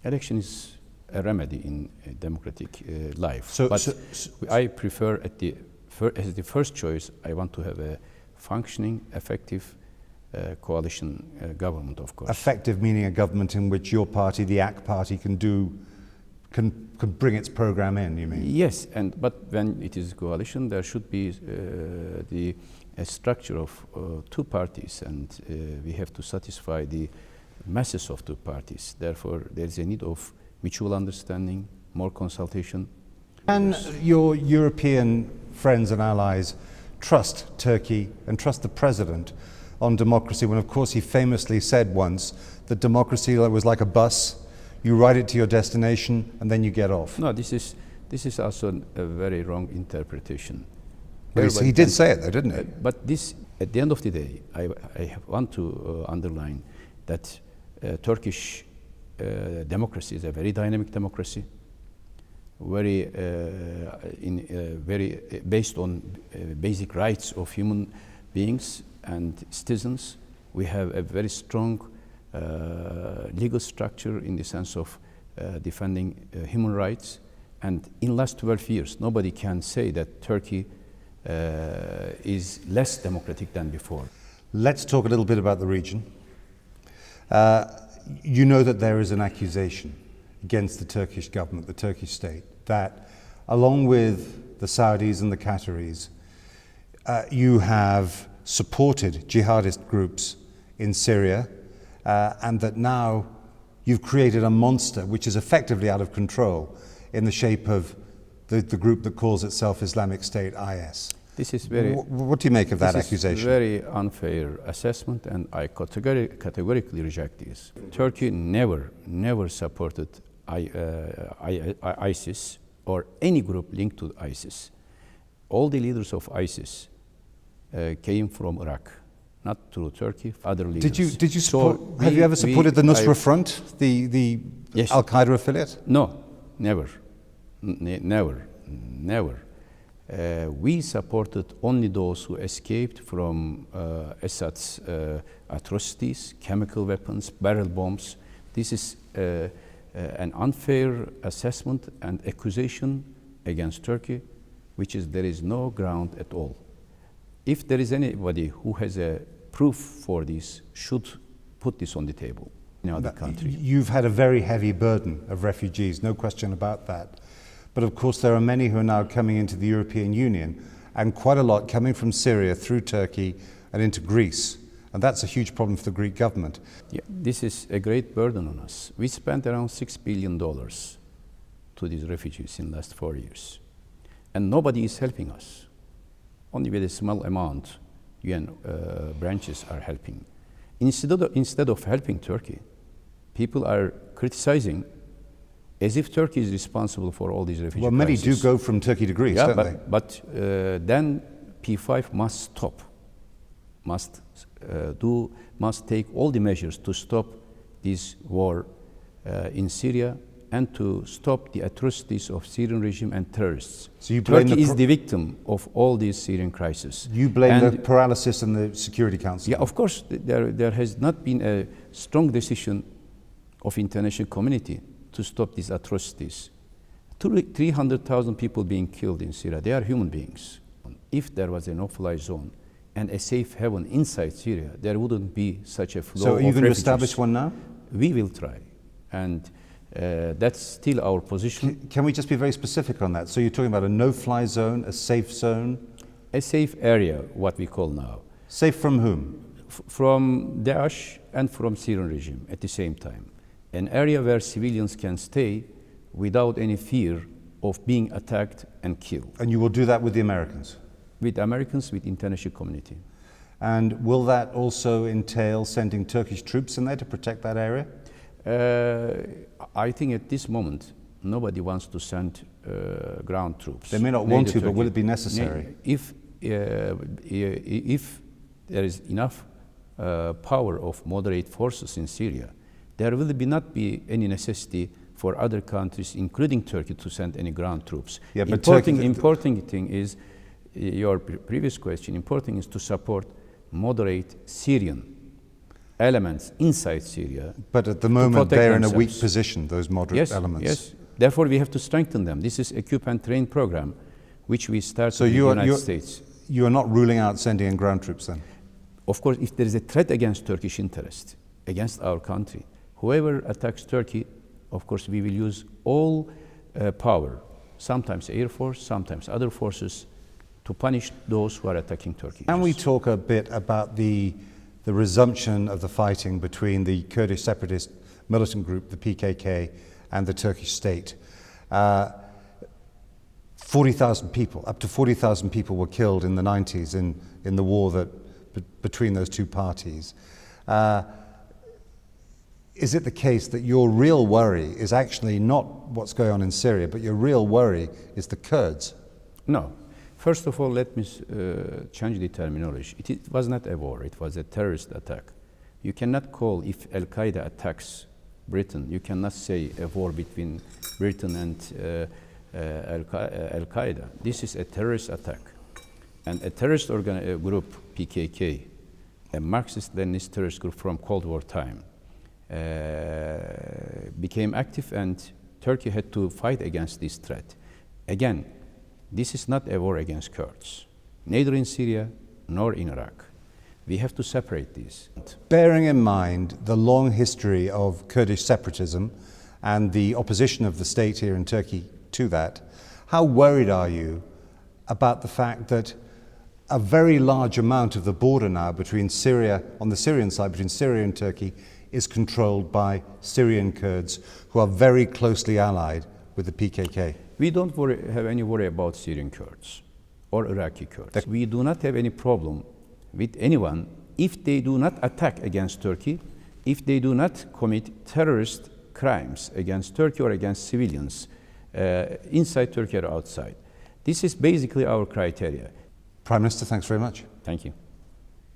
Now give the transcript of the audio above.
Election is a remedy in a democratic life. So I prefer as the first choice, I want to have a functioning, effective coalition government, of course. Effective meaning a government in which your party, the AK party, can bring its program in, you mean? Yes, but when it is coalition, there should be a structure of two parties, and we have to satisfy the masses of two parties. Therefore, there is a need of mutual understanding, more consultation. Can your European friends and allies trust Turkey and trust the president on democracy when, of course, he famously said once that democracy was like a bus, you ride it to your destination and then you get off? No, this is also a very wrong interpretation. Well, he did say it though, didn't he? But this, at the end of the day, I want to underline that Turkish democracy is a very dynamic democracy, very based on basic rights of human beings and citizens. We have a very strong legal structure in the sense of defending human rights. And in the last 12 years, nobody can say that Turkey is less democratic than before. Let's talk a little bit about the region. You know that there is an accusation against the Turkish government, the Turkish state, that along with the Saudis and the Qataris, you have supported jihadist groups in Syria, and that now you've created a monster which is effectively out of control in the shape of the group that calls itself Islamic State, IS. This is very. What do you make of that accusation? This is a very unfair assessment, and I categorically reject this. Turkey never supported ISIS or any group linked to ISIS. All the leaders of ISIS came from Iraq, not through Turkey. Other leaders. Did you support? Have you ever supported the Nusra Front, the yes. Al Qaeda affiliate? No, never. We supported only those who escaped from Assad's atrocities, chemical weapons, barrel bombs. This is an unfair assessment and accusation against Turkey, which is there is no ground at all. If there is anybody who has a proof for this, should put this on the table in other country. You've had a very heavy burden of refugees, no question about that. But of course there are many who are now coming into the European Union, and quite a lot coming from Syria through Turkey and into Greece. And that's a huge problem for the Greek government. Yeah, this is a great burden on us. We spent around $6 billion to these refugees in the last 4 years. And nobody is helping us. Only with a small amount, UN branches are helping. Instead of helping Turkey, people are criticizing as if Turkey is responsible for all these refugee crises. Well, many do go from Turkey to Greece, don't they? But then P5 must stop, must take all the measures to stop this war in Syria and to stop the atrocities of Syrian regime and terrorists. So you blame Turkey is the victim of all these Syrian crises. You blame the paralysis in the Security Council? Yeah, of course. There has not been a strong decision of international community to stop these atrocities. 300,000 people being killed in Syria, they are human beings. If there was a no-fly zone and a safe haven inside Syria, there wouldn't be such a flow of refugees. So are you going to establish one now? We will try, and that's still our position. Can we just be very specific on that? So you're talking about a no-fly zone, a safe zone? A safe area, what we call now. Safe from whom? From Daesh and from Syrian regime at the same time. An area where civilians can stay without any fear of being attacked and killed. And you will do that with the Americans? With Americans, with international community. And will that also entail sending Turkish troops in there to protect that area? I think at this moment, nobody wants to send ground troops. They may not want to, but will it be necessary? If there is enough power of moderate forces in Syria, there will not be any necessity for other countries, including Turkey, to send any ground troops. Yeah, but important thing is, your previous question, important is to support moderate Syrian elements inside Syria. But at the moment, they're in a weak themselves. position, those moderate elements. Yes. Therefore, we have to strengthen them. This is equip and train program, which we started So in the United States. You are not ruling out sending in ground troops then? Of course, if there is a threat against Turkish interest, against our country, whoever attacks Turkey, of course, we will use all power, sometimes Air Force, sometimes other forces, to punish those who are attacking Turkey. Can we talk a bit about the resumption of the fighting between the Kurdish separatist militant group, the PKK, and the Turkish state? 40,000 people, up to 40,000 people were killed in the 90s in the war between those two parties. Is it the case that your real worry is actually not what's going on in Syria, but your real worry is the Kurds? No. First of all, let me change the terminology. It was not a war, it was a terrorist attack. You cannot call, if Al-Qaeda attacks Britain, you cannot say a war between Britain and Al-Qaeda. This is a terrorist attack. And a terrorist group, PKK, a Marxist-Leninist terrorist group from Cold War time, became active, and Turkey had to fight against this threat. Again, this is not a war against Kurds, neither in Syria nor in Iraq. We have to separate these. Bearing in mind the long history of Kurdish separatism and the opposition of the state here in Turkey to that, how worried are you about the fact that a very large amount of the border now between Syria, on the Syrian side, between Syria and Turkey, is controlled by Syrian Kurds who are very closely allied with the PKK? We don't have any worry about Syrian Kurds or Iraqi Kurds. We do not have any problem with anyone if they do not attack against Turkey, if they do not commit terrorist crimes against Turkey or against civilians inside Turkey or outside. This is basically our criteria. Prime Minister, thanks very much. Thank you.